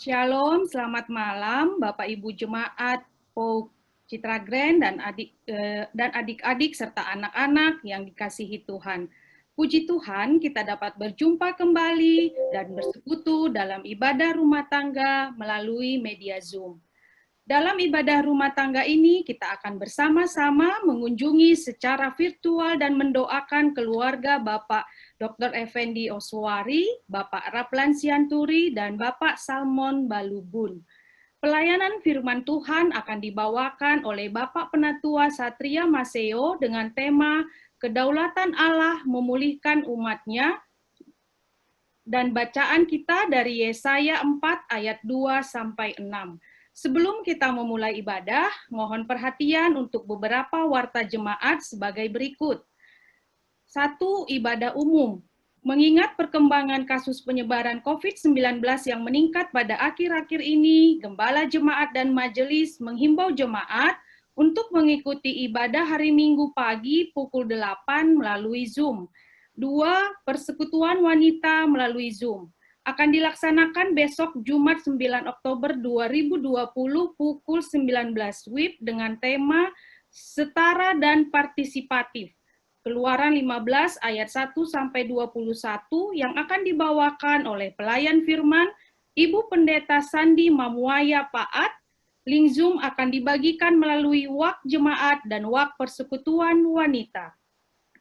Shalom, selamat malam Bapak Ibu Jemaat POUK Citra Grand dan adik-adik serta anak-anak yang dikasihi Tuhan. Puji Tuhan kita dapat berjumpa kembali dan bersekutu dalam ibadah rumah tangga melalui media Zoom. Dalam ibadah rumah tangga ini, kita akan bersama-sama mengunjungi secara virtual dan mendoakan keluarga Bapak Dr. Effendi Oswari, Bapak Raplan Sianturi, dan Bapak Salmon Balubun. Pelayanan firman Tuhan akan dibawakan oleh Bapak Penatua Satria Maseo dengan tema Kedaulatan Allah Memulihkan Umatnya, dan bacaan kita dari Yesaya 4 ayat 2-6. Sebelum kita memulai ibadah, mohon perhatian untuk beberapa warta jemaat sebagai berikut. 1. Ibadah umum. Mengingat perkembangan kasus penyebaran COVID-19 yang meningkat pada akhir-akhir ini, Gembala Jemaat dan Majelis menghimbau jemaat untuk mengikuti ibadah hari Minggu pagi pukul 8 melalui Zoom. 2. Persekutuan wanita melalui Zoom akan dilaksanakan besok Jumat 9 Oktober 2020 pukul 19 WIB dengan tema Setara dan Partisipatif. Keluaran 15 ayat 1-21 yang akan dibawakan oleh pelayan firman Ibu Pendeta Sandi Mamuaya Paat. Link Zoom akan dibagikan melalui WAK Jemaat dan WAK Persekutuan Wanita.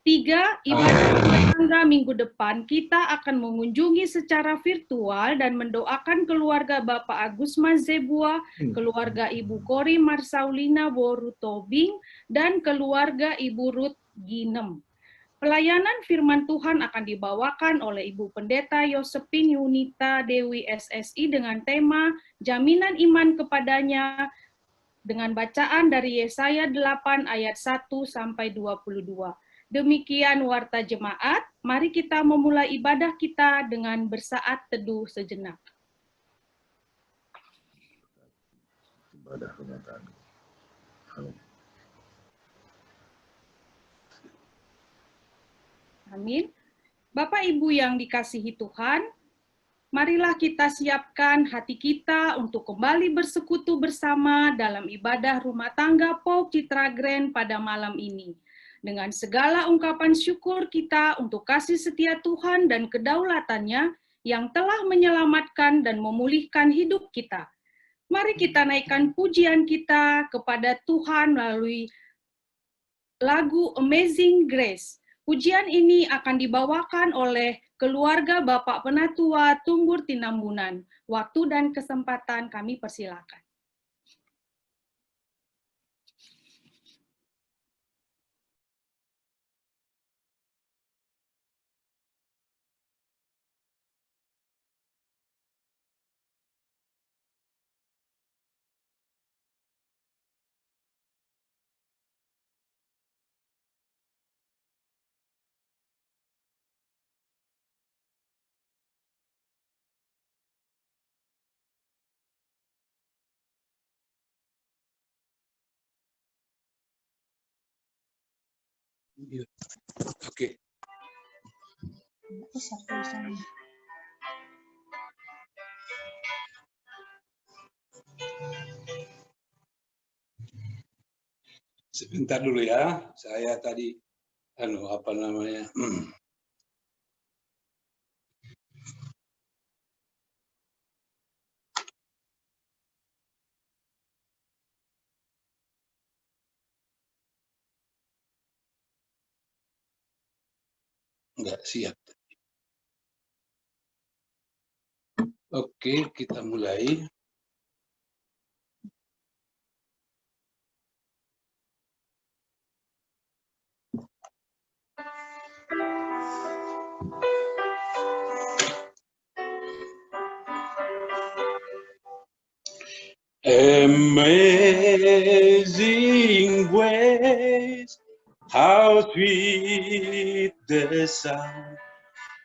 3. Ibadah rumah tangga minggu depan kita akan mengunjungi secara virtual dan mendoakan keluarga Bapak Agus Mazebua, keluarga Ibu Kori Marsaulina Boru Tobing, dan keluarga Ibu Ruth Ginem. Pelayanan firman Tuhan akan dibawakan oleh Ibu Pendeta Yosepin Yunita Dewi SSI dengan tema Jaminan Iman Kepadanya dengan bacaan dari Yesaya 8 ayat 1-22. Demikian warta jemaat, mari kita memulai ibadah kita dengan bersaat teduh sejenak. Ibadah rumah tangga. Amin. Amin. Bapak Ibu yang dikasihi Tuhan, marilah kita siapkan hati kita untuk kembali bersekutu bersama dalam ibadah rumah tangga POUK Citra Grand pada malam ini. Dengan segala ungkapan syukur kita untuk kasih setia Tuhan dan kedaulatannya yang telah menyelamatkan dan memulihkan hidup kita. Mari kita naikkan pujian kita kepada Tuhan melalui lagu Amazing Grace. Pujian ini akan dibawakan oleh keluarga Bapak Penatua Tumbur Tinambunan. Waktu dan kesempatan kami persilakan. Oke. Sebentar dulu ya, saya tadi apa namanya? Enggak siap. Oke, kita mulai. Amazing grace, how sweet the sound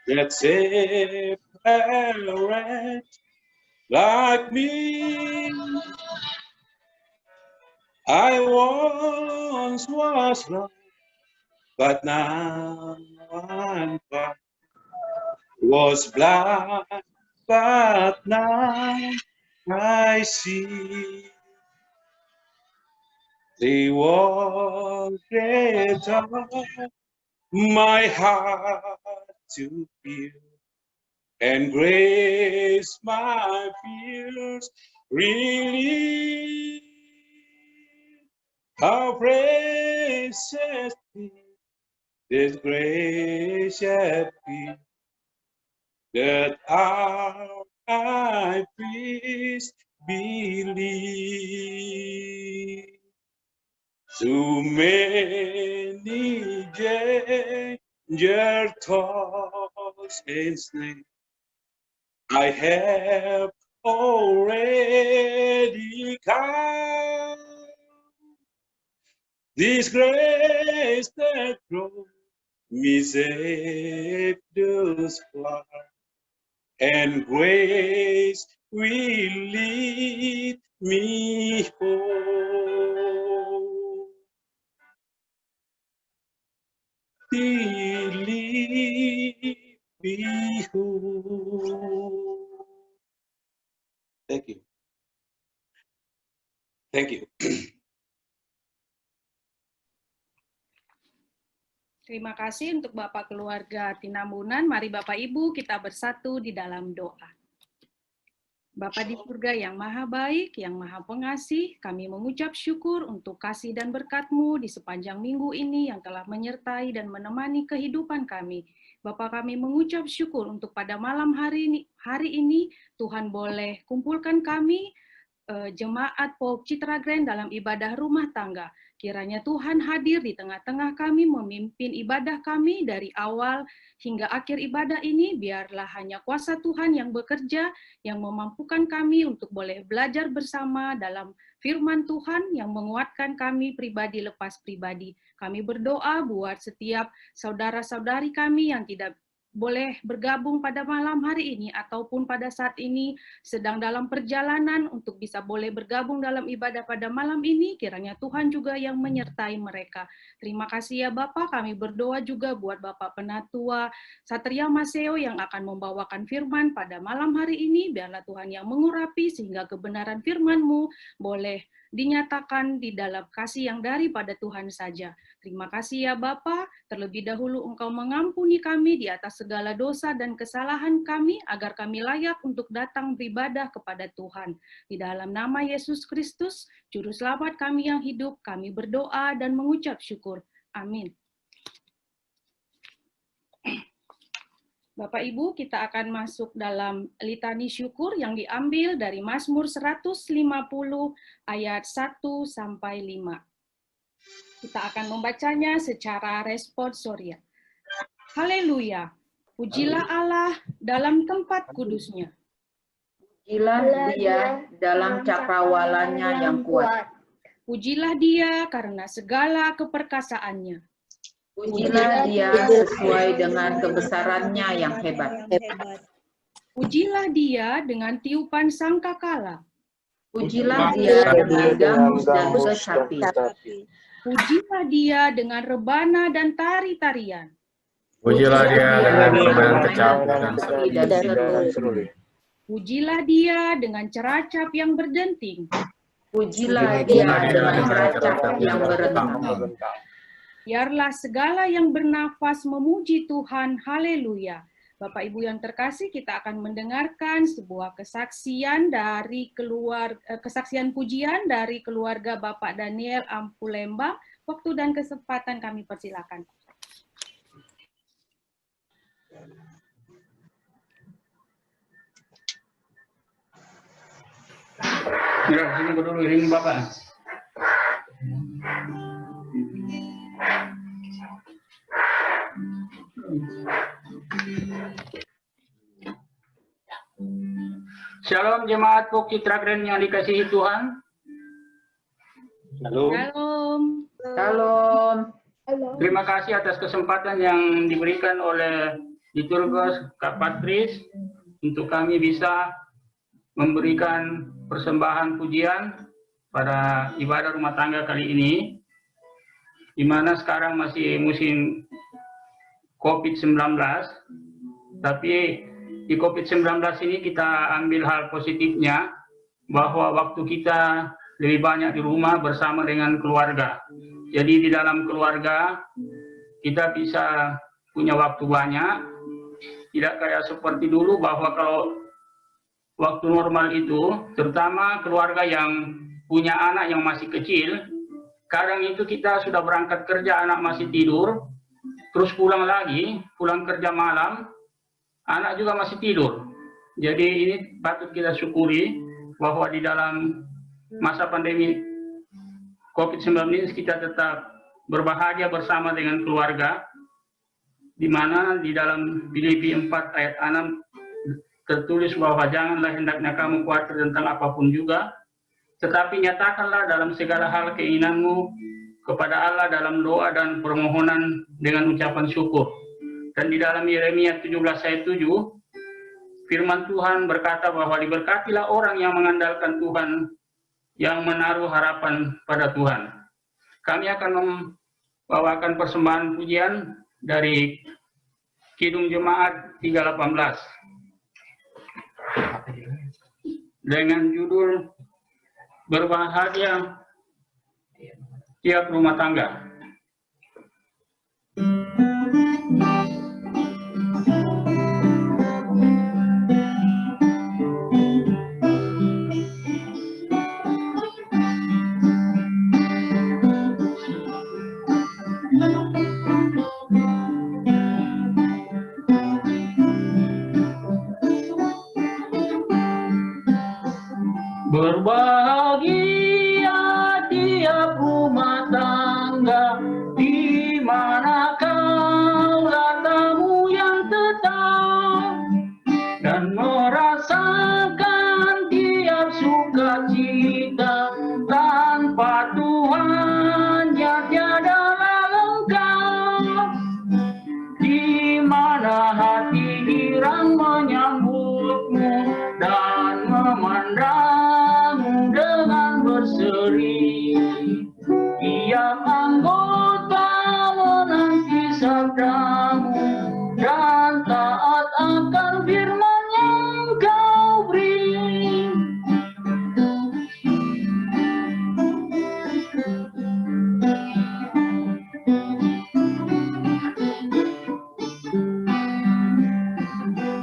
that saved a wretch like me. I once was lost, but now I'm found. Was blind, but now I see the world greater, my heart to feel, and grace my fears relieve. How precious is this gracious peace that our high priest believe. Too many danger toils and snares I have already come. This grace that grows me safe thus far, and grace will lead me home. Lead me home. Thank you. Thank you. Terima kasih untuk Bapak keluarga Tinambunan. Mari Bapak Ibu kita bersatu di dalam doa. Bapa di surga yang maha baik, yang maha pengasih, kami mengucap syukur untuk kasih dan berkat-Mu di sepanjang minggu ini yang telah menyertai dan menemani kehidupan kami. Bapa, kami mengucap syukur untuk pada malam hari ini Tuhan boleh kumpulkan kami, jemaat POUK Citra Grand dalam ibadah rumah tangga. Kiranya Tuhan hadir di tengah-tengah kami, memimpin ibadah kami dari awal hingga akhir ibadah ini. Biarlah hanya kuasa Tuhan yang bekerja, yang memampukan kami untuk boleh belajar bersama dalam firman Tuhan yang menguatkan kami pribadi lepas pribadi. Kami berdoa buat setiap saudara-saudari kami yang tidak boleh bergabung pada malam hari ini ataupun pada saat ini sedang dalam perjalanan untuk bisa boleh bergabung dalam ibadah pada malam ini, kiranya Tuhan juga yang menyertai mereka. Terima kasih ya Bapak, kami berdoa juga buat Bapak Penatua Satria Maseo yang akan membawakan firman pada malam hari ini, biarlah Tuhan yang mengurapi sehingga kebenaran firman-Mu boleh dinyatakan di dalam kasih yang daripada Tuhan saja. Terima kasih ya Bapa, terlebih dahulu Engkau mengampuni kami di atas segala dosa dan kesalahan kami, agar kami layak untuk datang beribadah kepada Tuhan. Di dalam nama Yesus Kristus, Juru Selamat kami yang hidup, kami berdoa dan mengucap syukur. Amin. Bapak Ibu, kita akan masuk dalam litani syukur yang diambil dari Mazmur 150 ayat 1 sampai 5. Kita akan membacanya secara responsoria. Haleluya, pujilah Allah dalam tempat kudusnya. Pujilah Dia dalam cakrawalanya yang kuat. Pujilah Dia karena segala keperkasaannya. Pujilah Dia sesuai dengan kebesarannya yang hebat. Pujilah Dia dengan tiupan sangkakala. Pujilah Dia dengan gambus dan kecapi. Pujilah Dia dengan rebana dan tari-tarian. Pujilah Dia dengan rebana kecapi dan seruling. Pujilah Dia dengan ceracap yang berdenting. Pujilah Dia dengan ceracap yang berenang. Biarlah segala yang bernafas memuji Tuhan. Haleluya. Bapak Ibu yang terkasih, kita akan mendengarkan sebuah kesaksian pujian dari keluarga Bapak Daniel Ampulembang. Waktu dan kesempatan kami persilakan. Ya, sini dulu ring Bapak. Shalom jemaat POUK Citra Grand yang dikasihi Tuhan. Halo. Shalom. Shalom. Terima kasih atas kesempatan yang diberikan oleh Liturgos Kak Patris untuk kami bisa memberikan persembahan pujian pada ibadah rumah tangga kali ini, di mana sekarang masih musim COVID-19, tapi di COVID-19 ini kita ambil hal positifnya, bahwa waktu kita lebih banyak di rumah bersama dengan keluarga. Jadi di dalam keluarga kita bisa punya waktu banyak, tidak kayak seperti dulu bahwa kalau waktu normal itu, terutama keluarga yang punya anak yang masih kecil, kadang itu kita sudah berangkat kerja, anak masih tidur, terus pulang lagi, pulang kerja malam, anak juga masih tidur. Jadi ini patut kita syukuri bahwa di dalam masa pandemi COVID-19 kita tetap berbahagia bersama dengan keluarga, di mana di dalam Filipi 4 ayat 6 tertulis bahwa janganlah hendaknya kamu khawatir tentang apapun juga, tetapi nyatakanlah dalam segala hal keinginanmu kepada Allah dalam doa dan permohonan dengan ucapan syukur. Dan di dalam Yeremia 17 ayat 7, firman Tuhan berkata bahwa diberkatilah orang yang mengandalkan Tuhan, yang menaruh harapan pada Tuhan. Kami akan membawakan persembahan pujian dari Kidung Jemaat 318 dengan judul Berbahagia Tiap Rumah Tangga. Berbahagia tiap rumah tangga di mana kaulah tamu yang tetap dan merasakan tiap sukacita. Tanpa Tuhan yang tiadalah lengkap, di mana hati girang menyambutmu dan memandangmu dengan berseri. Tiap anggota menanti sabdamu dan taat akan firman yang kau beri.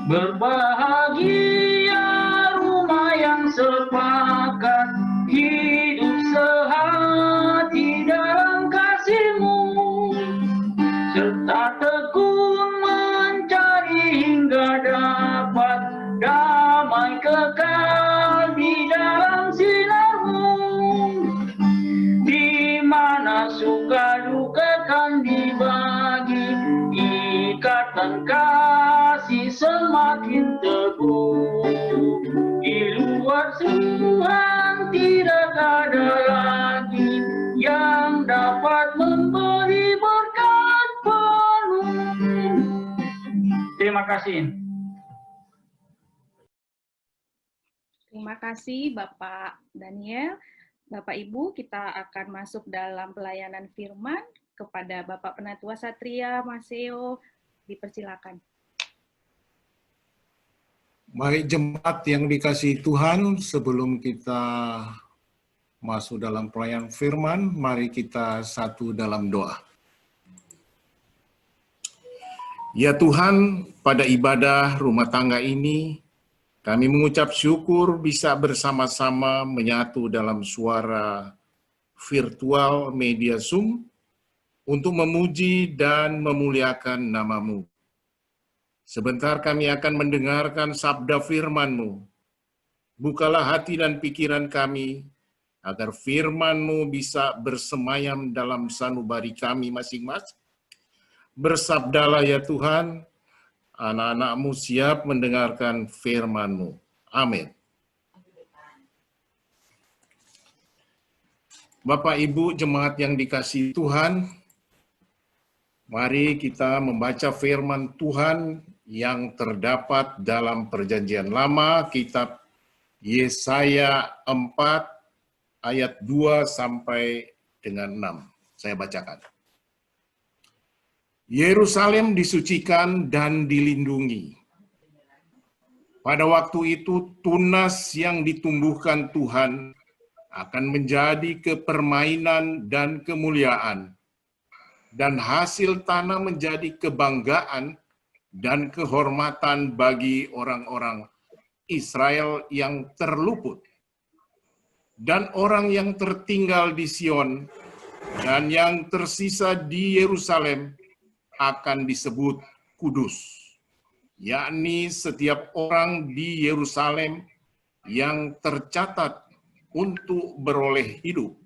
Berbahagia rumah yang sepakat, hidup sehati dalam kasih-Mu, serta tekun mencari hingga dapat damai kekal di dalam sinar-Mu, di mana suka duka kan dibagi, ikatan kasih semakin teguh. Di luar Tuhan tidak ada lagi yang dapat memberi berkat penuh. Terima kasih. Terima kasih Bapak Daniel. Bapak Ibu, kita akan masuk dalam pelayanan firman kepada Bapak Penatua Satria Maseo. Dipersilakan. Baik jemaat yang dikasihi Tuhan, sebelum kita masuk dalam pelayanan firman, mari kita satu dalam doa. Ya Tuhan, pada ibadah rumah tangga ini, kami mengucap syukur bisa bersama-sama menyatu dalam suara virtual media Zoom untuk memuji dan memuliakan nama-Mu. Sebentar kami akan mendengarkan sabda firman-Mu. Bukalah hati dan pikiran kami, agar firman-Mu bisa bersemayam dalam sanubari kami masing-masing. Bersabdalah ya Tuhan, anak-anak-Mu siap mendengarkan firman-Mu. Amin. Bapak Ibu jemaat yang dikasihi Tuhan, mari kita membaca firman Tuhan yang terdapat dalam Perjanjian Lama, kitab Yesaya 4 ayat 2 sampai dengan 6. Saya bacakan. Yerusalem disucikan dan dilindungi. Pada waktu itu tunas yang ditumbuhkan Tuhan akan menjadi kepermainan dan kemuliaan, dan hasil tanah menjadi kebanggaan dan kehormatan bagi orang-orang Israel yang terluput. Dan orang yang tertinggal di Sion dan yang tersisa di Yerusalem akan disebut kudus, yakni setiap orang di Yerusalem yang tercatat untuk beroleh hidup.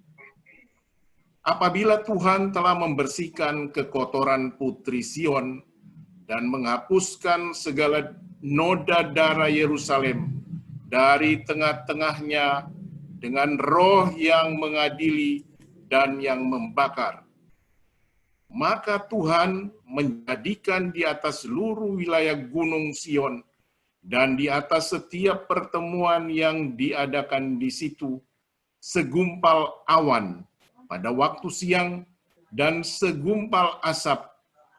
Apabila Tuhan telah membersihkan kekotoran putri Sion dan menghapuskan segala noda darah Yerusalem dari tengah-tengahnya dengan roh yang mengadili dan yang membakar, maka Tuhan menjadikan di atas seluruh wilayah gunung Sion dan di atas setiap pertemuan yang diadakan di situ segumpal awan pada waktu siang dan segumpal asap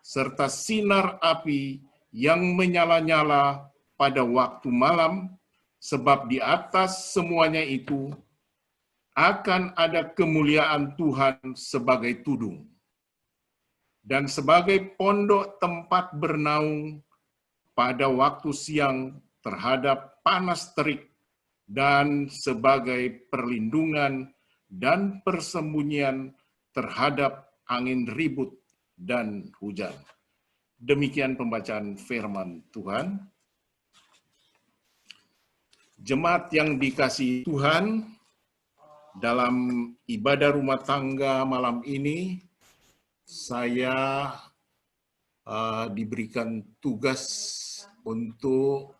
serta sinar api yang menyala-nyala pada waktu malam, sebab di atas semuanya itu akan ada kemuliaan Tuhan sebagai tudung dan sebagai pondok tempat bernaung pada waktu siang terhadap panas terik dan sebagai perlindungan dan persembunyian terhadap angin ribut dan hujan. Demikian pembacaan firman Tuhan. Jemaat yang dikasihi Tuhan, dalam ibadah rumah tangga malam ini, saya diberikan tugas untuk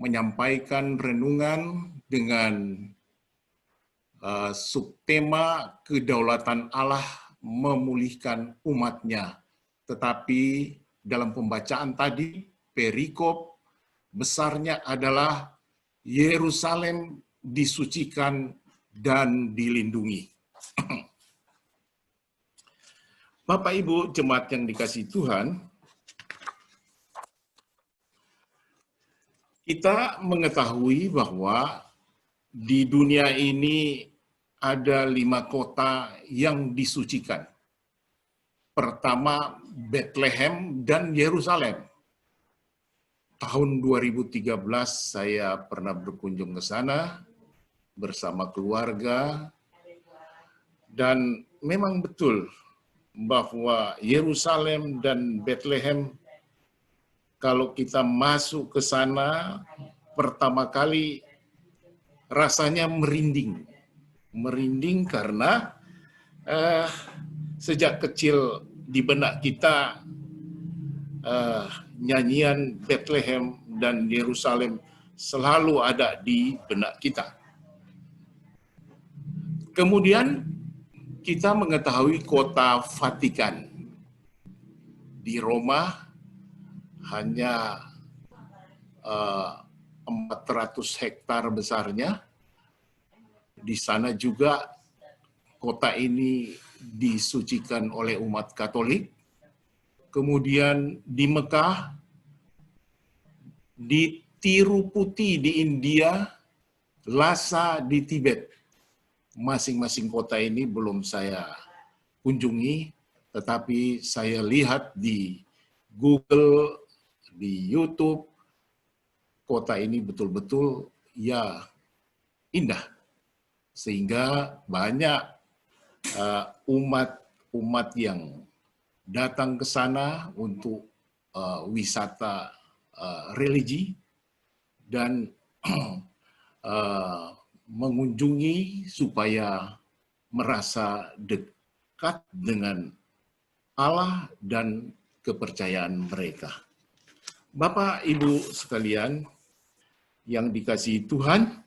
menyampaikan renungan dengan subtema kedaulatan Allah memulihkan umatnya. Tetapi dalam pembacaan tadi, perikop besarnya adalah Yerusalem disucikan dan dilindungi. Bapak Ibu jemaat yang dikasihi Tuhan, kita mengetahui bahwa di dunia ini ada 5 kota yang disucikan. Pertama, Bethlehem dan Yerusalem. Tahun 2013 saya pernah berkunjung ke sana bersama keluarga, dan memang betul bahwa Yerusalem dan Bethlehem, kalau kita masuk ke sana pertama kali rasanya merinding. Merinding karena sejak kecil di benak kita nyanyian Bethlehem dan Yerusalem selalu ada di benak kita. Kemudian kita mengetahui kota Vatikan. Di Roma hanya 400 hektar besarnya. Di sana juga kota ini disucikan oleh umat Katolik. Kemudian di Mekah, di Tiruputi di India, Lhasa di Tibet. Masing-masing kota ini belum saya kunjungi, tetapi saya lihat di Google, di YouTube, kota ini betul-betul ya indah. Sehingga banyak umat yang datang ke sana untuk wisata religi dan mengunjungi supaya merasa dekat dengan Allah dan kepercayaan mereka. Bapak, Ibu sekalian yang dikasihi Tuhan,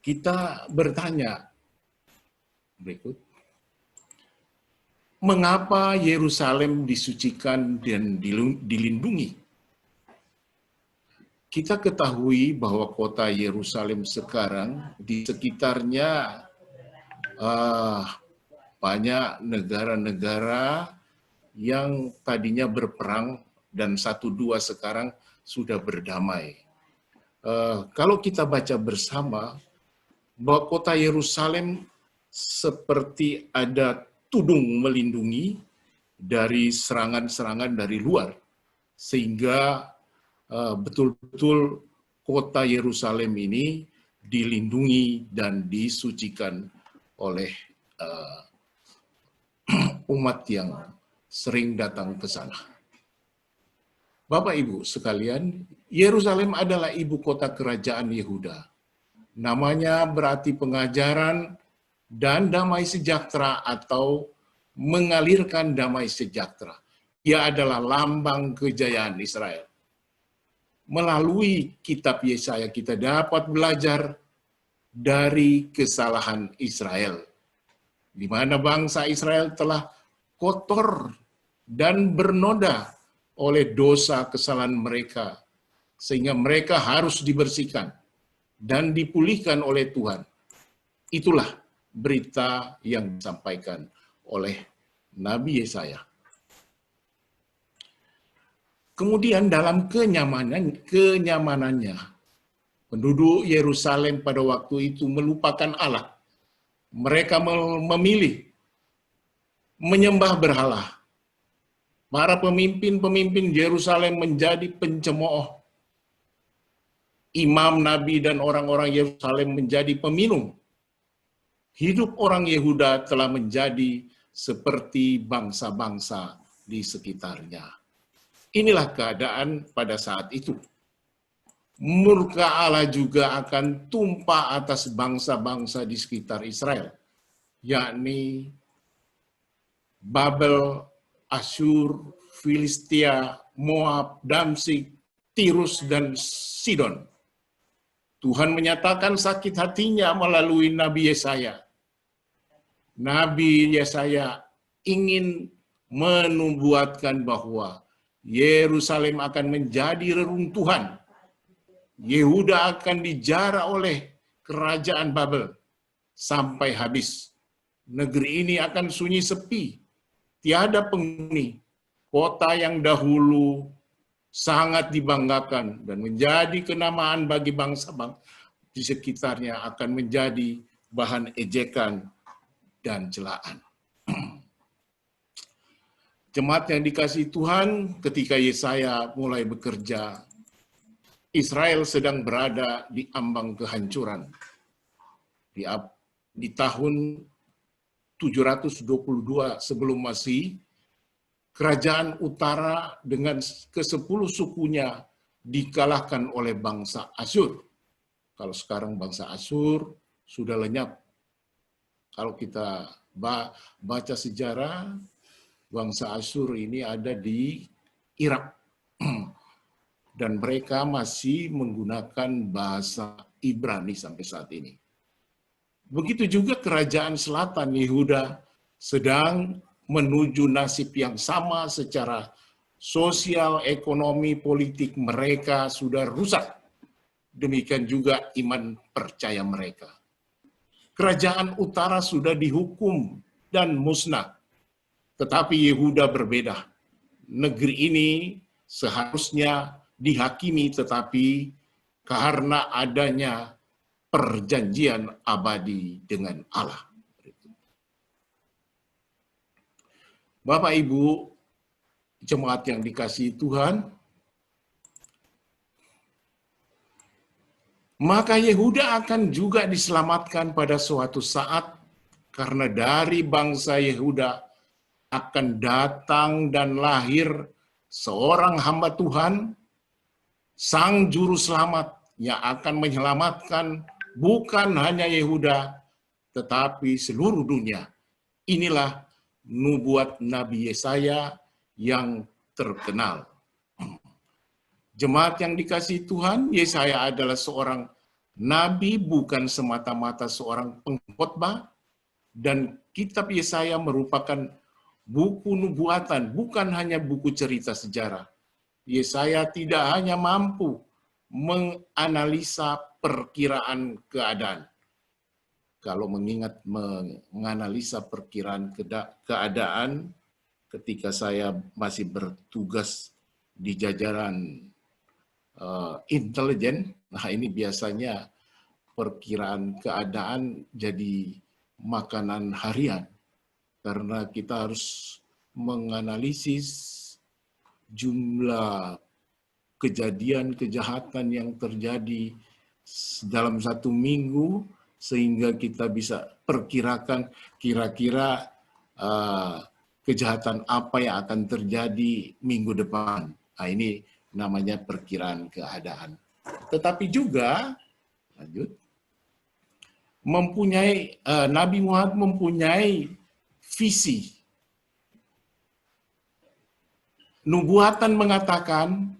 kita bertanya berikut. Mengapa Yerusalem disucikan dan dilindungi? Kita ketahui bahwa kota Yerusalem sekarang di sekitarnya banyak negara-negara yang tadinya berperang dan 1-2 sekarang sudah berdamai. Kalau kita baca bersama, bahwa kota Yerusalem seperti ada tudung melindungi dari serangan-serangan dari luar, sehingga betul-betul kota Yerusalem ini dilindungi dan disucikan oleh umat yang sering datang ke sana. Bapak Ibu sekalian, Yerusalem adalah ibu kota kerajaan Yehuda. Namanya berarti pengajaran dan damai sejahtera atau mengalirkan damai sejahtera. Ia adalah lambang kejayaan Israel. Melalui kitab Yesaya kita dapat belajar dari kesalahan Israel, di mana bangsa Israel telah kotor dan bernoda oleh dosa kesalahan mereka, sehingga mereka harus dibersihkan dan dipulihkan oleh Tuhan. Itulah berita yang disampaikan oleh Nabi Yesaya. Kemudian dalam kenyamanannya, penduduk Yerusalem pada waktu itu melupakan Allah. Mereka memilih menyembah berhala. Para pemimpin-pemimpin Yerusalem menjadi pencemooh. Imam, nabi, dan orang-orang Yerusalem menjadi peminum. Hidup orang Yehuda telah menjadi seperti bangsa-bangsa di sekitarnya. Inilah keadaan pada saat itu. Murka Allah juga akan tumpah atas bangsa-bangsa di sekitar Israel, yakni Babel, Asyur, Filistia, Moab, Damsik, Tirus, dan Sidon. Tuhan menyatakan sakit hatinya melalui Nabi Yesaya. Nabi Yesaya ingin menubuatkan bahwa Yerusalem akan menjadi reruntuhan. Yehuda akan dijara oleh kerajaan Babel sampai habis. Negeri ini akan sunyi sepi, tiada penghuni. Kota yang dahulu sangat dibanggakan dan menjadi kenamaan bagi bangsa-bangsa di sekitarnya akan menjadi bahan ejekan dan celaan. Jemaat yang dikasihi Tuhan, ketika Yesaya mulai bekerja, Israel sedang berada di ambang kehancuran. Di tahun 722 sebelum Masehi, kerajaan utara dengan ke-10 sukunya dikalahkan oleh bangsa Asyur. Kalau sekarang bangsa Asyur sudah lenyap. Kalau kita baca sejarah, bangsa Asyur ini ada di Irak. Dan mereka masih menggunakan bahasa Ibrani sampai saat ini. Begitu juga kerajaan selatan Yehuda sedang menuju nasib yang sama secara sosial, ekonomi, politik mereka sudah rusak. Demikian juga iman percaya mereka. Kerajaan utara sudah dihukum dan musnah. Tetapi Yehuda berbeda. Negeri ini seharusnya dihakimi, tetapi karena adanya perjanjian abadi dengan Allah. Bapak Ibu, jemaat yang dikasihi Tuhan, maka Yehuda akan juga diselamatkan pada suatu saat, karena dari bangsa Yehuda akan datang dan lahir seorang hamba Tuhan, Sang Juru Selamat yang akan menyelamatkan bukan hanya Yehuda, tetapi seluruh dunia. Inilah nubuat Nabi Yesaya yang terkenal. Jemaat yang dikasihi Tuhan, Yesaya adalah seorang nabi, bukan semata-mata seorang pengkhotbah, dan kitab Yesaya merupakan buku nubuatan, bukan hanya buku cerita sejarah. Yesaya tidak hanya mampu menganalisa perkiraan keadaan. Kalau menganalisa perkiraan keadaan ketika saya masih bertugas di jajaran intelijen. Nah, ini biasanya perkiraan keadaan jadi makanan harian, karena kita harus menganalisis jumlah kejadian kejahatan yang terjadi dalam satu minggu, sehingga kita bisa perkirakan kira-kira kejahatan apa yang akan terjadi minggu depan. Nah, ini namanya perkiraan keadaan. Tetapi juga, lanjut, Nabi Muhammad mempunyai visi. Nubuatan mengatakan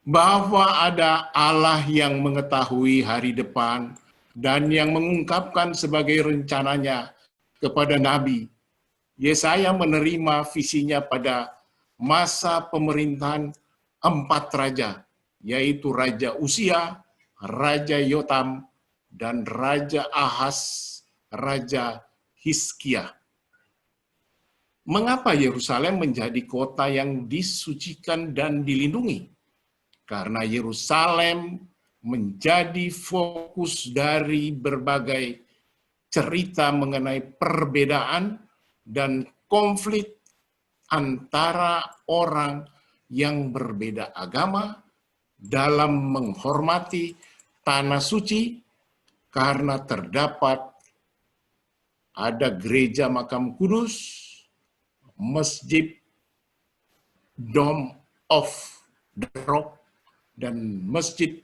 bahwa ada Allah yang mengetahui hari depan dan yang mengungkapkan sebagai rencananya kepada Nabi. Yesaya menerima visinya pada masa pemerintahan 4 raja, yaitu Raja Usia, Raja Yotam, dan Raja Ahaz, Raja Hizkia. Mengapa Yerusalem menjadi kota yang disucikan dan dilindungi? Karena Yerusalem menjadi fokus dari berbagai cerita mengenai perbedaan dan konflik antara orang yang berbeda agama dalam menghormati tanah suci, karena terdapat ada gereja Makam Kudus, Masjid Dome of the Rock, dan Masjid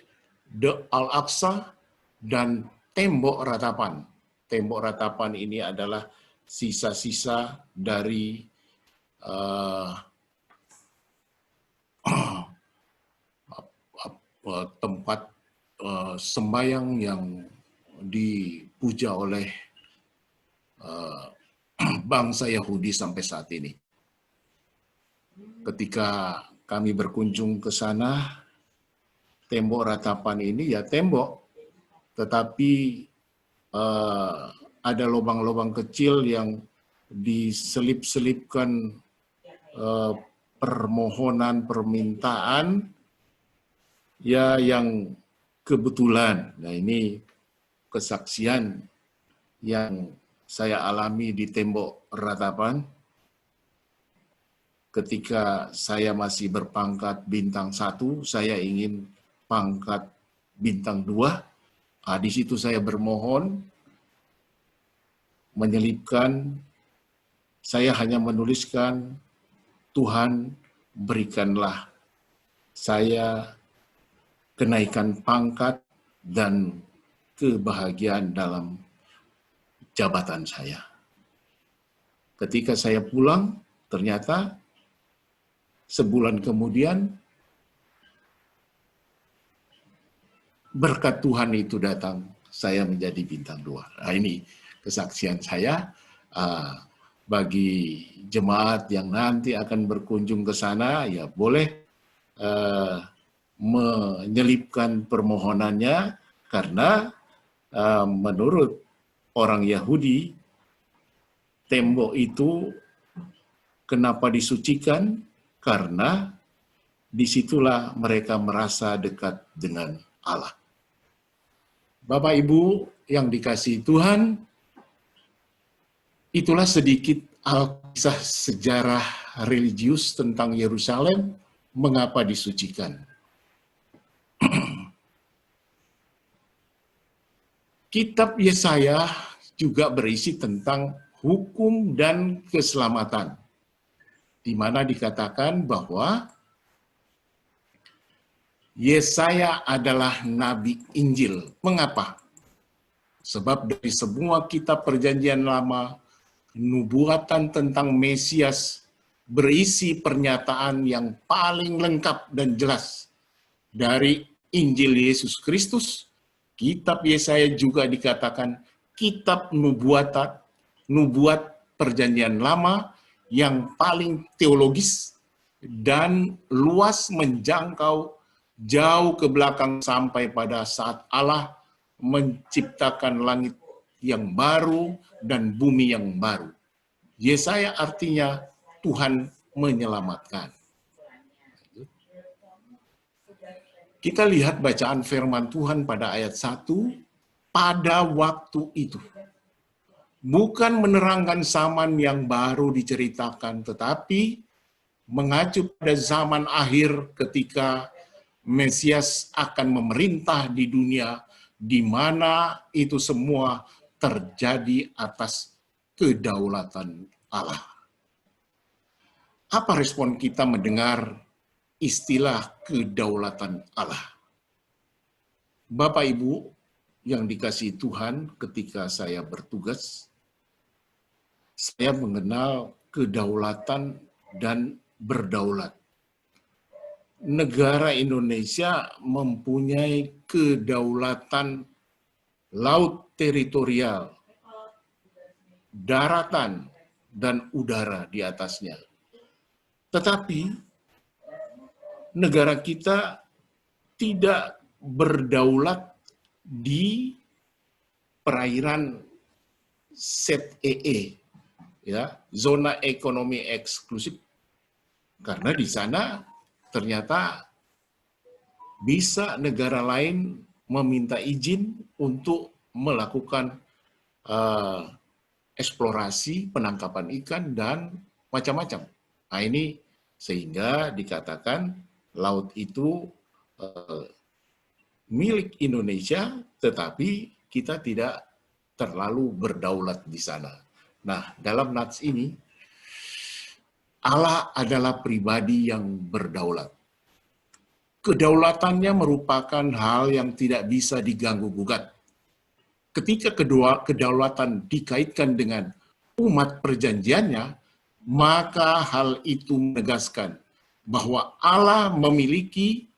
Al-Aqsa, dan tembok ratapan. Tembok ratapan ini adalah sisa-sisa dari tempat sembahyang yang dipuja oleh bangsa Yahudi sampai saat ini. Ketika kami berkunjung ke sana, tembok ratapan ini ya tembok, tetapi ada lubang-lubang kecil yang diselip-selipkan permohonan, permintaan, ya yang kebetulan. Nah, ini kesaksian yang saya alami di tembok ratapan. Ketika saya masih berpangkat bintang 1, saya ingin pangkat bintang 2. Di situ saya bermohon, menyelipkan, saya hanya menuliskan, Tuhan berikanlah saya kenaikan pangkat dan kebahagiaan dalam jabatan saya. Ketika saya pulang, ternyata sebulan kemudian berkat Tuhan itu datang, saya menjadi bintang 2. Nah, ini kesaksian saya. Bagi jemaat yang nanti akan berkunjung ke sana, ya boleh menyelipkan permohonannya, karena menurut orang Yahudi, tembok itu kenapa disucikan? Karena disitulah mereka merasa dekat dengan Allah. Bapak Ibu yang dikasihi Tuhan, itulah sedikit kisah sejarah religius tentang Yerusalem, mengapa disucikan. Kitab Yesaya juga berisi tentang hukum dan keselamatan, di mana dikatakan bahwa Yesaya adalah nabi Injil. Mengapa? Sebab dari semua kitab Perjanjian Lama, nubuatan tentang Mesias berisi pernyataan yang paling lengkap dan jelas. Dari Injil Yesus Kristus, kitab Yesaya juga dikatakan kitab nubuat Perjanjian Lama yang paling teologis dan luas, menjangkau jauh ke belakang sampai pada saat Allah menciptakan langit yang baru dan bumi yang baru. Yesaya artinya Tuhan menyelamatkan. Kita lihat bacaan firman Tuhan pada ayat 1, pada waktu itu. Bukan menerangkan zaman yang baru diceritakan, tetapi mengacu pada zaman akhir ketika Mesias akan memerintah di dunia, di mana itu semua terjadi atas kedaulatan Allah. Apa respon kita mendengar istilah kedaulatan Allah? Bapak Ibu yang dikasihi Tuhan, ketika saya bertugas, saya mengenal kedaulatan dan berdaulat. Negara Indonesia mempunyai kedaulatan laut teritorial, daratan, dan udara di atasnya. Tetapi negara kita tidak berdaulat di perairan ZEE, ya, zona ekonomi eksklusif, karena di sana ternyata bisa negara lain meminta izin untuk melakukan eksplorasi penangkapan ikan dan macam-macam. Nah ini sehingga dikatakan laut itu milik Indonesia, tetapi kita tidak terlalu berdaulat di sana. Nah, dalam nats ini, Allah adalah pribadi yang berdaulat. Kedaulatannya merupakan hal yang tidak bisa diganggu-gugat. Ketika kedaulatan dikaitkan dengan umat perjanjiannya, maka hal itu menegaskan bahwa Allah memiliki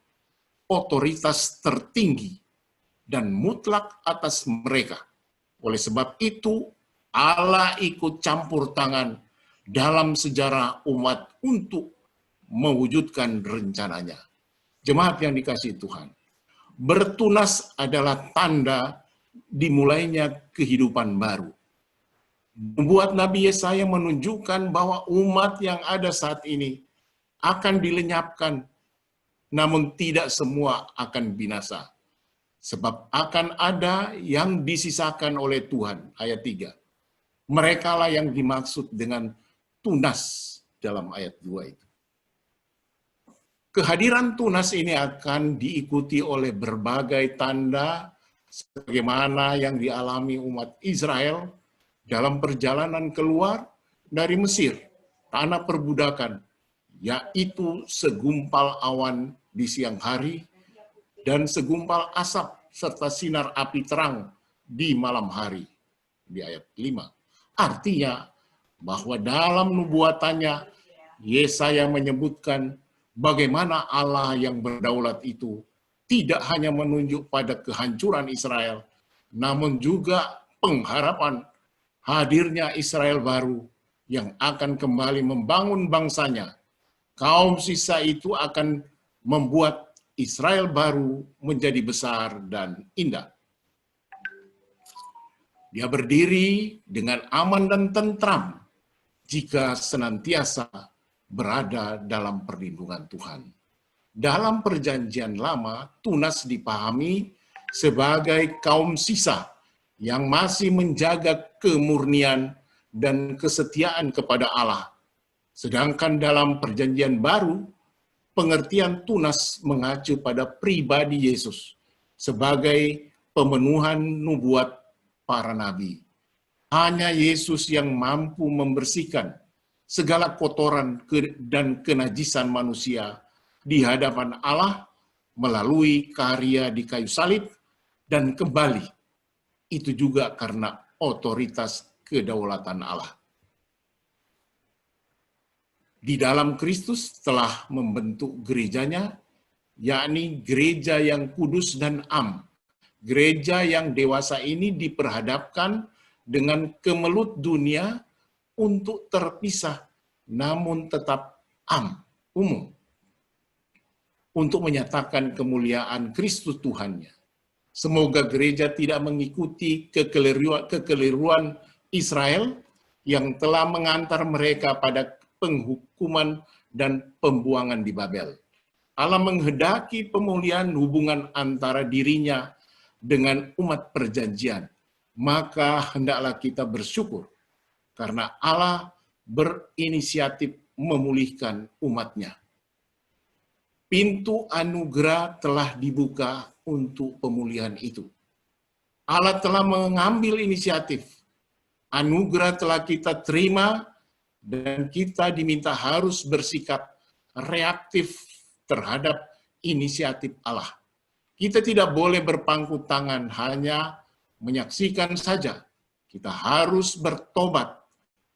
otoritas tertinggi dan mutlak atas mereka. Oleh sebab itu, Allah ikut campur tangan dalam sejarah umat untuk mewujudkan rencananya. Jemaat yang dikasihi Tuhan, bertunas adalah tanda dimulainya kehidupan baru. Membuat Nabi Yesaya menunjukkan bahwa umat yang ada saat ini akan dilenyapkan, namun tidak semua akan binasa. Sebab akan ada yang disisakan oleh Tuhan, ayat 3. Merekalah yang dimaksud dengan tunas dalam ayat 2 itu. Kehadiran tunas ini akan diikuti oleh berbagai tanda sebagaimana yang dialami umat Israel dalam perjalanan keluar dari Mesir, tanah perbudakan, yaitu segumpal awan di siang hari dan segumpal asap serta sinar api terang di malam hari, di ayat 5. Artinya bahwa dalam nubuatannya Yesaya menyebutkan bagaimana Allah yang berdaulat itu tidak hanya menunjuk pada kehancuran Israel, namun juga pengharapan hadirnya Israel baru yang akan kembali membangun bangsanya. Kaum sisa itu akan membuat Israel baru menjadi besar dan indah. Dia berdiri dengan aman dan tentram jika senantiasa berada dalam perlindungan Tuhan. Dalam perjanjian lama, tunas dipahami sebagai kaum sisa yang masih menjaga kemurnian dan kesetiaan kepada Allah. Sedangkan dalam perjanjian baru, pengertian tunas mengacu pada pribadi Yesus sebagai pemenuhan nubuat para nabi. Hanya Yesus yang mampu membersihkan segala kotoran dan kenajisan manusia di hadapan Allah melalui karya di kayu salib, dan kembali itu juga karena otoritas kedaulatan Allah. Di dalam Kristus telah membentuk gerejanya, yakni gereja yang kudus dan am. Gereja yang dewasa ini diperhadapkan dengan kemelut dunia untuk terpisah, namun tetap umum, untuk menyatakan kemuliaan Kristus Tuhannya. Semoga gereja tidak mengikuti kekeliruan Israel yang telah mengantar mereka pada penghukuman dan pembuangan di Babel. Allah menghendaki pemulihan hubungan antara dirinya dengan umat perjanjian, maka hendaklah kita bersyukur karena Allah berinisiatif memulihkan umatnya. Pintu anugerah telah dibuka untuk pemulihan itu. Allah telah mengambil inisiatif. Anugerah telah kita terima dan kita diminta harus bersikap reaktif terhadap inisiatif Allah. Kita tidak boleh berpangku tangan hanya menyaksikan saja. Kita harus bertobat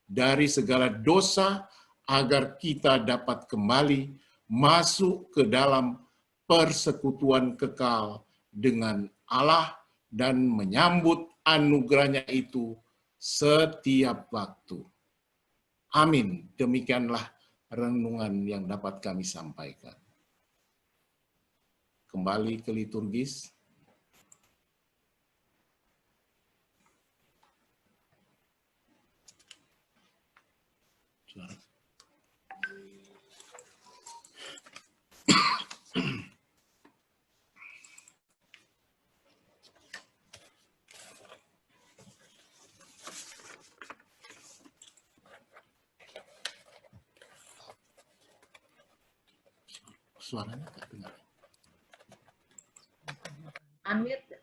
dari segala dosa agar kita dapat kembali masuk ke dalam persekutuan kekal dengan Allah dan menyambut anugerahnya itu setiap waktu. Amin. Demikianlah renungan yang dapat kami sampaikan. Kembali ke liturgis. Suaranya tak dengar. Unmute.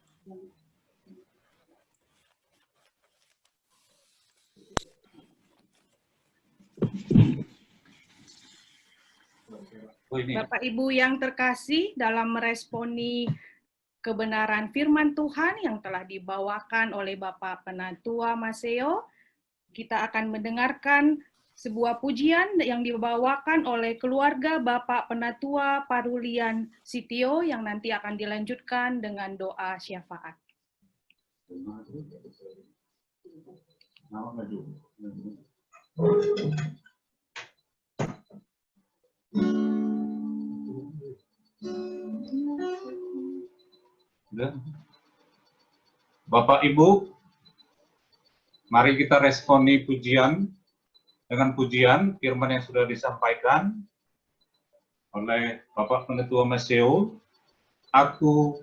Bapak Ibu yang terkasih, dalam meresponi kebenaran firman Tuhan yang telah dibawakan oleh Bapak Penatua Maseo, kita akan mendengarkan sebuah pujian yang dibawakan oleh keluarga Bapak Penatua Parulian Sitio yang nanti akan dilanjutkan dengan doa syafaat. Bapak Ibu, mari kita responi pujian dengan pujian firman yang sudah disampaikan oleh Bapak Penatua Maseo. Aku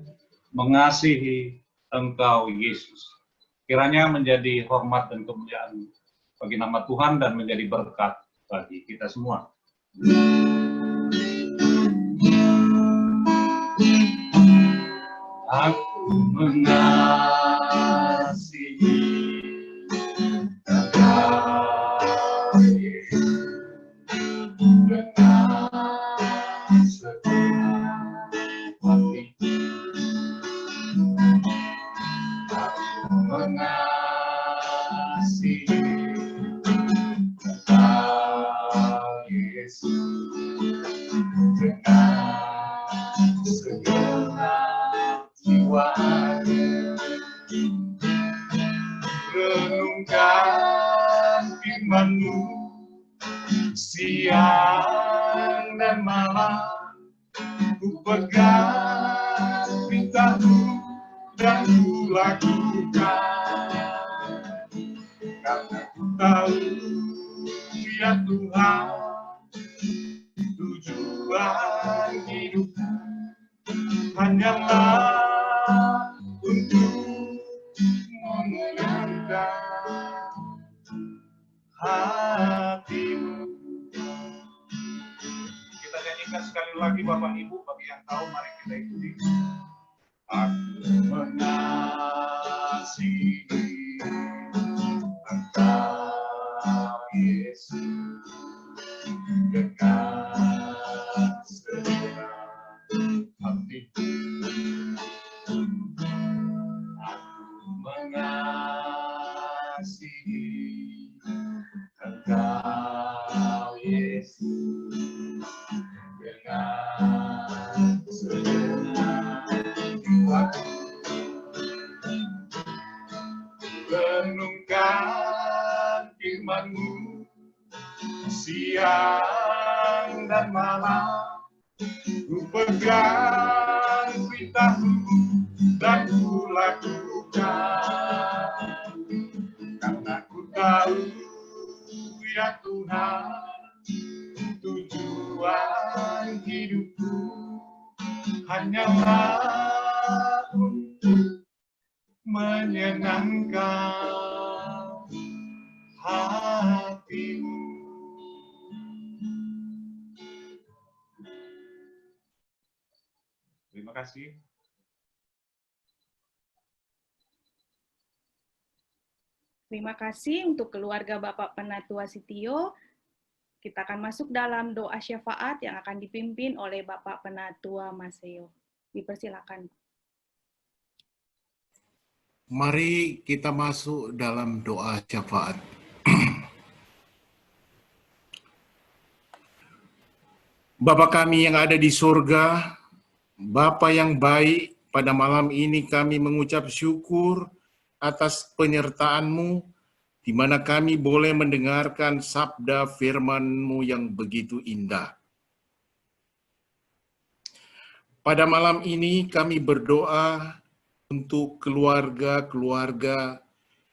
mengasihi Engkau Yesus. Kiranya menjadi hormat dan kemuliaan bagi nama Tuhan dan menjadi berkat bagi kita semua. Aku mengasihi Engkau Yesus dengan segenap hati. Aku mengasihi Engkau Yesus dengan segenap jiwanya. Renungkan firman-Mu siang dan malam, ku pegang perintah-Mu dan ku lakukan, karena ku tahu ya Tuhan, tujuan hidupku hanyalah untuk memuliakan hati-Mu. Kita nyanyikan sekali lagi Bapak Ibu, bagi yang tahu mari kita ikuti. Aku mengasihi Engkau Yesus dengan segenap hatiku. Aku mengasihi Engkau Yesus dengan segenap jiwaku. Renungkan firman-Mu siang dan malam, ku pegang perintah-Mu dan ku lakukan, karena ku tahu ya Tuhan, tujuan hidupku hanyalah untuk menyenangkan hatimu. Terima kasih. Terima kasih untuk keluarga Bapak Penatua Sitio. Kita akan masuk dalam doa syafaat yang akan dipimpin oleh Bapak Penatua Maseo. Dipersilakan. Mari kita masuk dalam doa syafaat. Bapa kami yang ada di surga, Bapa yang baik, pada malam ini kami mengucap syukur atas penyertaan-Mu, di mana kami boleh mendengarkan sabda firman-Mu yang begitu indah. Pada malam ini kami berdoa untuk keluarga-keluarga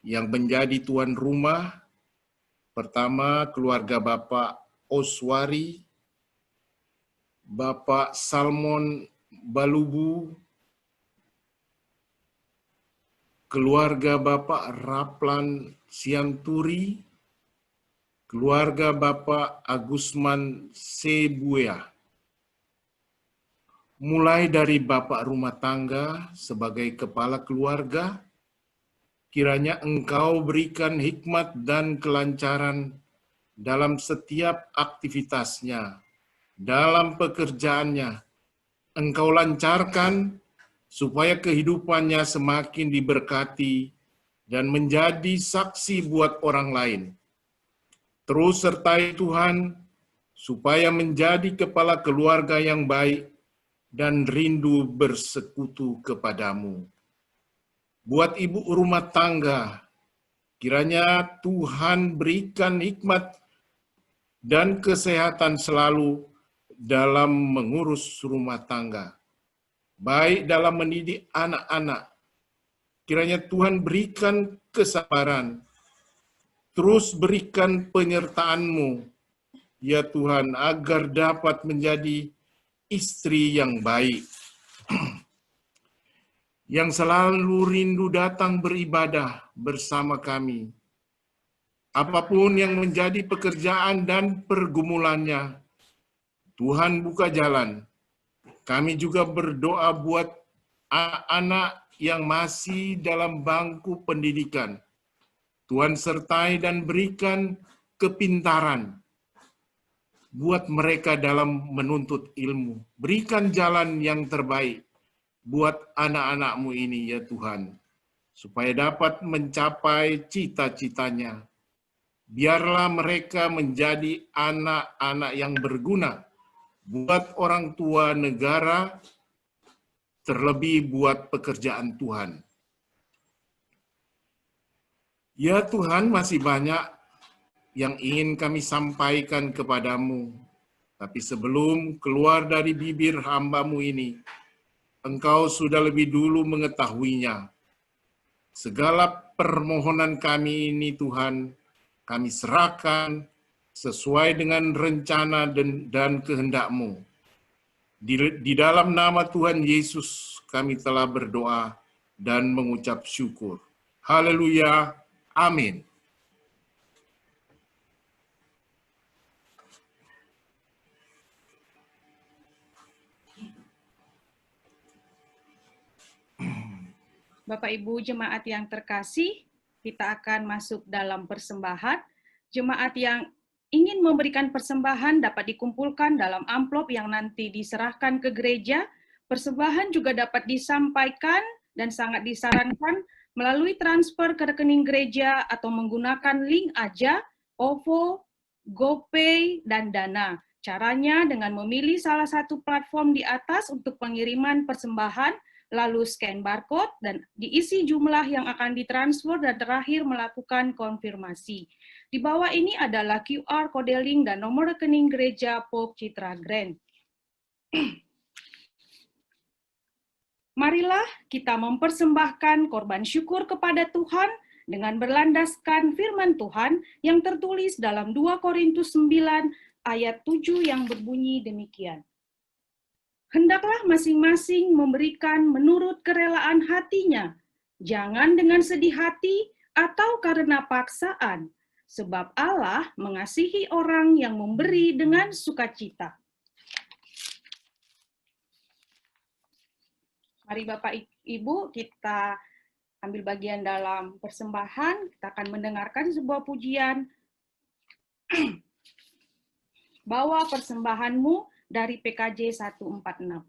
yang menjadi tuan rumah. Pertama, keluarga Bapak Oswari, Bapak Salmon Balubu, keluarga Bapak Raplan Sianturi, keluarga Bapak Agusman Sebuya. Mulai dari Bapak rumah tangga sebagai kepala keluarga, kiranya Engkau berikan hikmat dan kelancaran dalam setiap aktivitasnya, dalam pekerjaannya. Engkau lancarkan supaya kehidupannya semakin diberkati dan menjadi saksi buat orang lain. Terus sertai Tuhan, supaya menjadi kepala keluarga yang baik dan rindu bersekutu kepadamu. Buat ibu rumah tangga, kiranya Tuhan berikan hikmat dan kesehatan selalu dalam mengurus rumah tangga, baik dalam mendidik anak-anak. Kiranya Tuhan berikan kesabaran, terus berikan penyertaan-Mu, ya Tuhan, agar dapat menjadi istri yang baik, yang selalu rindu datang beribadah bersama kami. Apapun yang menjadi pekerjaan dan pergumulannya, Tuhan buka jalan. Kami juga berdoa buat anak-anak yang masih dalam bangku pendidikan. Tuhan sertai dan berikan kepintaran buat mereka dalam menuntut ilmu. Berikan jalan yang terbaik buat anak-anak-Mu ini, ya Tuhan, supaya dapat mencapai cita-citanya. Biarlah mereka menjadi anak-anak yang berguna buat orang tua negara, terlebih buat pekerjaan Tuhan. Ya Tuhan, masih banyak yang ingin kami sampaikan kepadamu. Tapi sebelum keluar dari bibir hamba-Mu ini, Engkau sudah lebih dulu mengetahuinya. Segala permohonan kami ini Tuhan, kami serahkan sesuai dengan rencana dan kehendak-Mu. Di dalam nama Tuhan Yesus kami telah berdoa dan mengucap syukur. Haleluya. Amin. Bapak Ibu jemaat yang terkasih, kita akan masuk dalam persembahan. Jemaat yang ingin memberikan persembahan dapat dikumpulkan dalam amplop yang nanti diserahkan ke gereja. Persembahan juga dapat disampaikan dan sangat disarankan melalui transfer ke rekening gereja atau menggunakan link aja, OVO, GoPay, dan Dana. Caranya dengan memilih salah satu platform di atas untuk pengiriman persembahan, lalu scan barcode dan diisi jumlah yang akan ditransfer dan terakhir melakukan konfirmasi. Di bawah ini adalah QR, kode link, dan nomor rekening gereja Pope Citra Grand. Marilah kita mempersembahkan korban syukur kepada Tuhan dengan berlandaskan firman Tuhan yang tertulis dalam 2 Korintus 9 ayat 7 yang berbunyi demikian. Hendaklah masing-masing memberikan menurut kerelaan hatinya, jangan dengan sedih hati atau karena paksaan, sebab Allah mengasihi orang yang memberi dengan sukacita. Mari Bapak Ibu kita ambil bagian dalam persembahan, kita akan mendengarkan sebuah pujian. Bawa persembahanmu dari PKJ 146.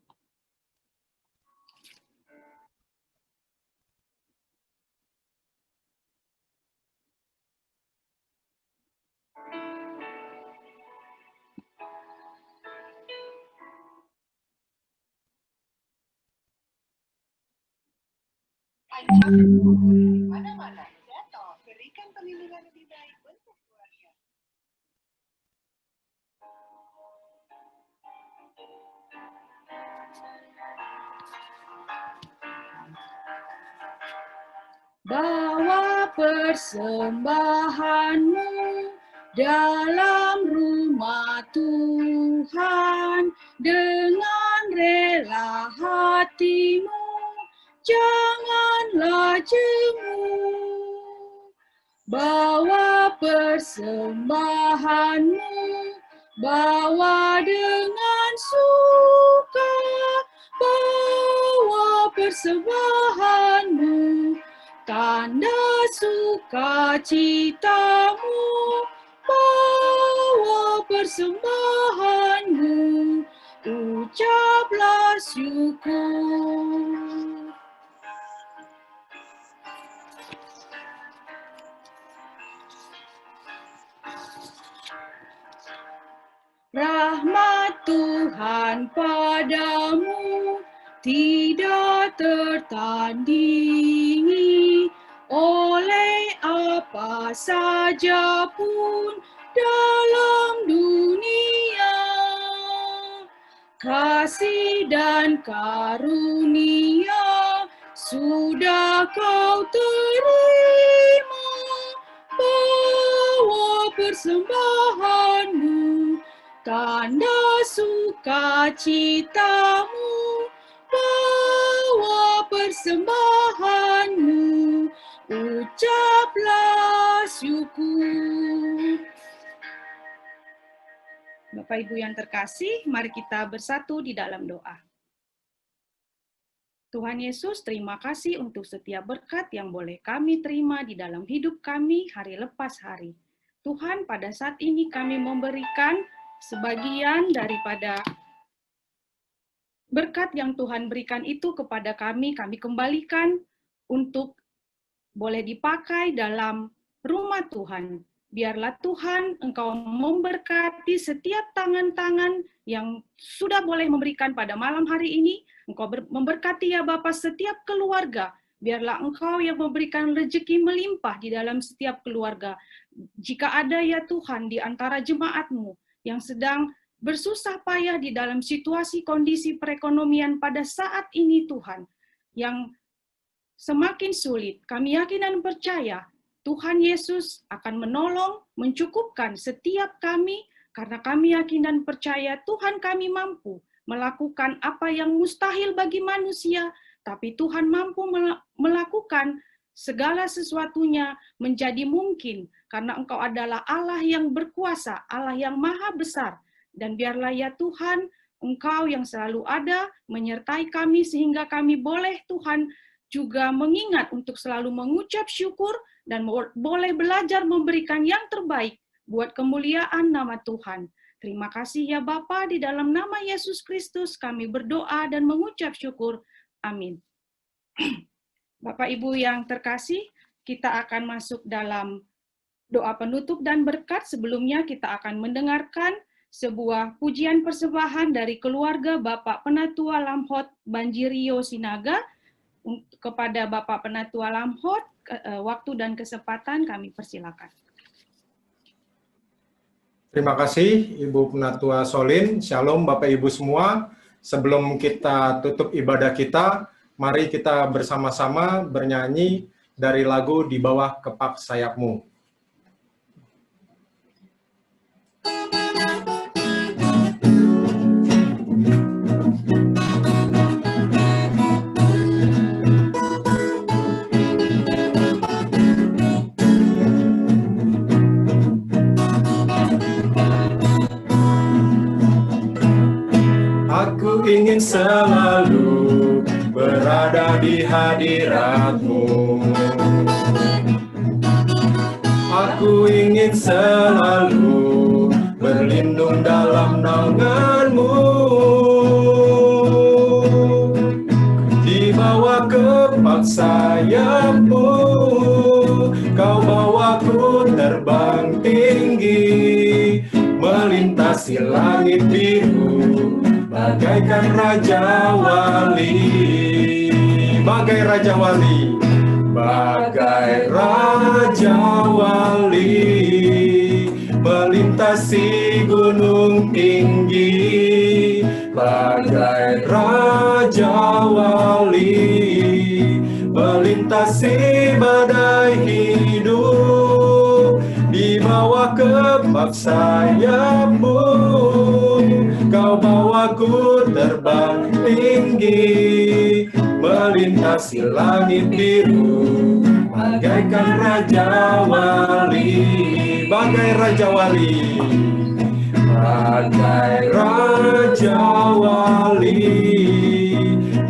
Mana-mana, berikan perlindungan lebih baik untuk keluarga. Bawa persembahanmu dalam rumah Tuhan dengan rela hatimu, janganlah jemu. Bawa persembahanmu, bawa dengan suka, bawa persembahanmu, tanda sukacitamu, bawa persembahanmu, ucaplah syukur. Rahmat Tuhan padamu tidak tertandingi oleh apa saja pun dalam dunia. Kasih dan karunia sudah kau terima, bawa persembahanmu, tanda sukacitamu, bawa persembahanmu, ucaplah syukur. Bapak Ibu yang terkasih, mari kita bersatu di dalam doa. Tuhan Yesus, terima kasih untuk setiap berkat yang boleh kami terima di dalam hidup kami hari lepas hari. Tuhan, pada saat ini kami memberikan sebagian daripada berkat yang Tuhan berikan itu kepada kami kembalikan untuk boleh dipakai dalam rumah Tuhan. Biarlah Tuhan Engkau memberkati setiap tangan-tangan yang sudah boleh memberikan pada malam hari ini. Engkau memberkati ya Bapa setiap keluarga. Biarlah Engkau yang memberikan rezeki melimpah di dalam setiap keluarga. Jika ada ya Tuhan di antara jemaat-Mu yang sedang bersusah payah di dalam situasi kondisi perekonomian pada saat ini Tuhan, yang semakin sulit, kami yakin dan percaya Tuhan Yesus akan menolong, mencukupkan setiap kami, karena kami yakin dan percaya Tuhan kami mampu melakukan apa yang mustahil bagi manusia, tapi Tuhan mampu melakukan segala sesuatunya menjadi mungkin, karena Engkau adalah Allah yang berkuasa, Allah yang maha besar. Dan biarlah ya Tuhan, Engkau yang selalu ada, menyertai kami sehingga kami boleh Tuhan juga mengingat untuk selalu mengucap syukur dan boleh belajar memberikan yang terbaik buat kemuliaan nama Tuhan. Terima kasih ya Bapa, di dalam nama Yesus Kristus kami berdoa dan mengucap syukur. Amin. Bapak Ibu yang terkasih, kita akan masuk dalam doa penutup dan berkat. Sebelumnya kita akan mendengarkan sebuah pujian persembahan dari keluarga Bapak Penatua Lamhot Banjirio Sinaga. Kepada Bapak Penatua Lamhot, waktu dan kesempatan kami persilakan. Terima kasih Ibu Penatua Solin. Shalom Bapak Ibu semua. Sebelum kita tutup ibadah kita, mari kita bersama-sama bernyanyi dari lagu Di Bawah Kepak Sayapmu. ingin selalu berada di hadirat-Mu. Aku ingin selalu berlindung dalam naungan-Mu. Di bawah kepak sayap-Mu, Kau bawaku terbang tinggi, melintasi langit biru, bagaikan Raja Wali. Bagai Raja Wali, bagai Raja Wali, melintasi gunung tinggi, bagai Raja Wali, melintasi badai hidup. Di bawah kepak sayap-Mu, Kau bawaku terbang tinggi, melintasi langit biru, bagaikan Raja Wali. Bagai Raja Wali, bagai Raja Wali,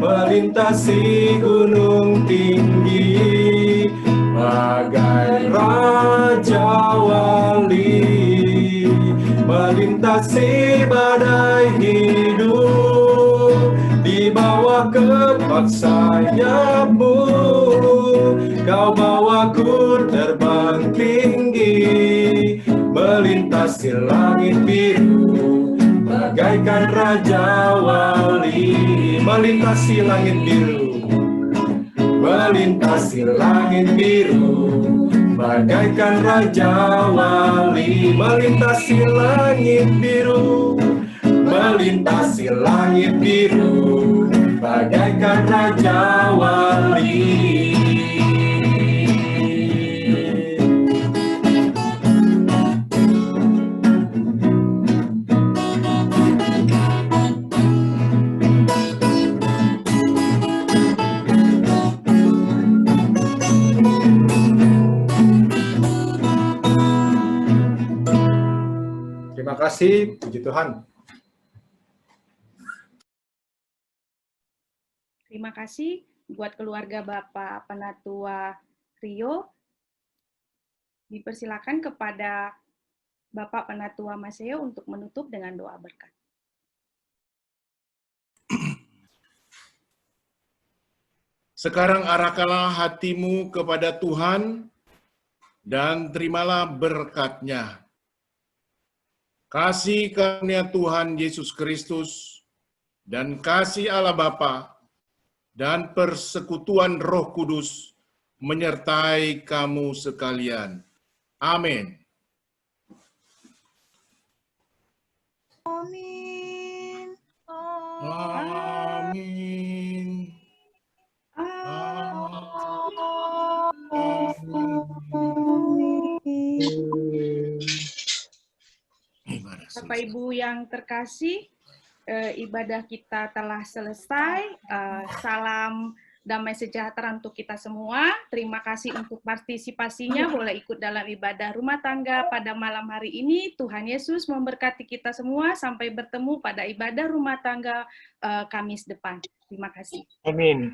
melintasi gunung tinggi, bagai Raja Wali, melintasi badai hidup. Di bawah kepak sayap-Mu, Kau bawaku terbang tinggi, melintasi langit biru, bagaikan Raja Wali. Melintasi langit biru, melintasi langit biru, bagaikan Raja Wali. Melintasi langit biru, melintasi langit biru, bagaikan Raja Wali. Terima kasih, puji Tuhan. Terima kasih buat keluarga Bapak Penatua Rio. Dipersilakan kepada Bapak Penatua Maseo untuk menutup dengan doa berkat. Sekarang arahkanlah hatimu kepada Tuhan dan terimalah berkat-Nya. Kasih karunia Tuhan Yesus Kristus dan kasih Allah Bapa dan persekutuan Roh Kudus menyertai kamu sekalian. Amin. Amin. Amin. Bapak Ibu yang terkasih, ibadah kita telah selesai. Salam damai sejahtera untuk kita semua. Terima kasih untuk partisipasinya. Boleh ikut dalam ibadah rumah tangga pada malam hari ini. Tuhan Yesus memberkati kita semua. Sampai bertemu pada ibadah rumah tangga Kamis depan. Terima kasih. Amin.